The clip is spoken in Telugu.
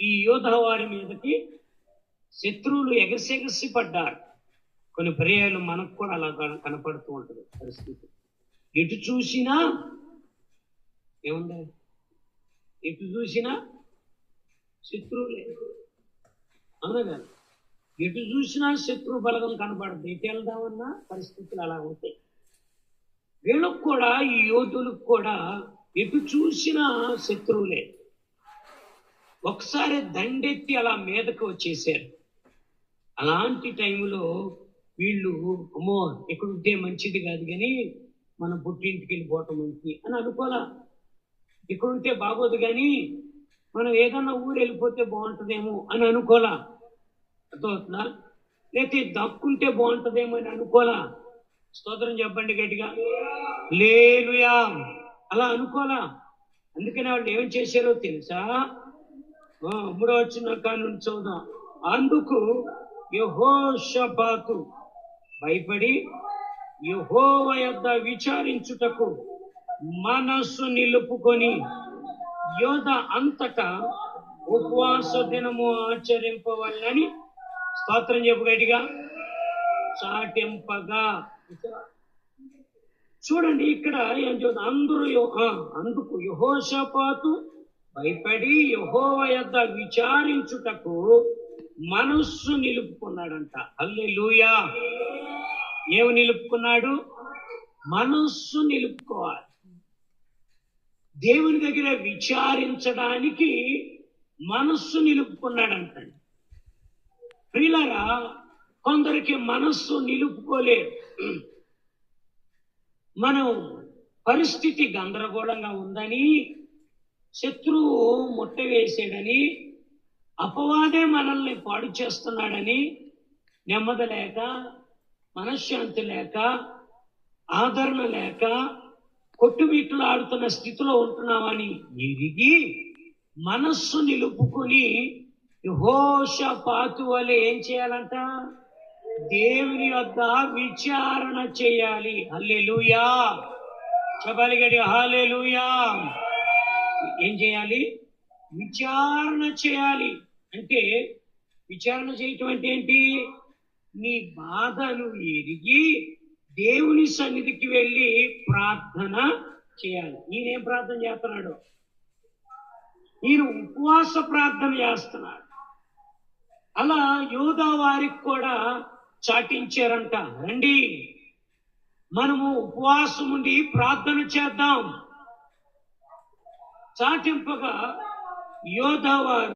ఈ యోధా వారి మీదకి శత్రువులు ఎగసి పడ్డారు. కొన్ని పర్యాయాలు మనకు కూడా అలా కనపడుతూ ఉంటుంది పరిస్థితి. ఎటు చూసినా ఏముంది, ఎటు చూసినా శత్రువులే, అవునా కదా? ఎటు చూసినా శత్రు బలగం కనపడుతుంది. ఎటు వెళ్దామన్నా పరిస్థితులు అలా ఉంటాయి. వీళ్ళకు కూడా, ఈ యోధులకు కూడా ఎటు చూసినా శత్రువులే. ఒకసారి దండెత్తి అలా మీదకు వచ్చేసారు. అలాంటి టైంలో వీళ్ళు అమ్మో ఇక్కడ ఉంటే మంచిది కాదు, కానీ మన పుట్టింటికి వెళ్ళిపోవటం మంచిది అని అనుకోలా. ఇక్కడ ఉంటే బాగోదు, కానీ మనం ఏదన్నా ఊరు వెళ్ళిపోతే బాగుంటుందేమో అని అనుకోలా. అర్థమవుతుందా? లేకపోతే దక్కుంటే బాగుంటుందేమో అని అనుకోలా. స్తోత్రం చెప్పండి గట్టిగా, హల్లెలూయా. అలా అనుకోలా. అందుకని వాళ్ళు ఏం చేశారో తెలుసా? 3వ వచనం కానుంచి చూద్దాం. అందుకు యెహోషాపాతు భయపడి యెహోవా యొద్ద విచారించుటకు మనస్సు నిలుపుకొని యోధ అంతటా ఉపవాస దినము ఆచరింపవాలని స్తోత్రం చెప్పు గట్టిగా, చాటింపగా. చూడండి ఇక్కడ ఏం చూద్దాం. అందుకు యెహోషాపాతు భయపడి యెహోవా యొద్ద విచారించుటకు మనస్సు నిలుపుకున్నాడంట. హల్లెలూయా. ఏమి నిలుపుకున్నాడు? మనస్సు నిలుపుకోవాలి. దేవుని దగ్గర విచారించడానికి మనస్సు నిలుపుకున్నాడంట. ప్రియులారా, కొందరికి మనస్సు నిలుపుకోలేదు. మనం పరిస్థితి గందరగోళంగా ఉందని, శత్రువు ముట్టవేసాడని, అపవాదే మనల్ని పాడు చేస్తున్నాడని నెమ్మది లేక, మనశ్శాంతి లేక, ఆదరణ లేక, కొట్టుబిట్లు ఆడుతున్న స్థితిలో ఉంటున్నామని ఎరిగి మనస్సు నిలుపుకుని యెహోషాపాతు వలె ఏం చేయాలంట? దేవుని వద్ద విచారణ చేయాలి. హల్లెలూయా. చెప్పాలి గట్టిగా, హల్లెలూయా. ఏం చేయాలి? విచారణ చేయాలి. అంటే విచారణ చేయటం అంటే ఏంటి? నీ బాధను ఎరిగి దేవుని సన్నిధికి వెళ్ళి ప్రార్థన చేయాలి. ఈయనేం ప్రార్థన చేస్తున్నాడు? ఈయన ఉపవాస ప్రార్థన చేస్తున్నాడు. అలా యోధా వారికి కూడా చాటించారంట, రండి మనము ఉపవాసం ఉండి ప్రార్థన చేద్దాం. చాటింపగా యోధా వారు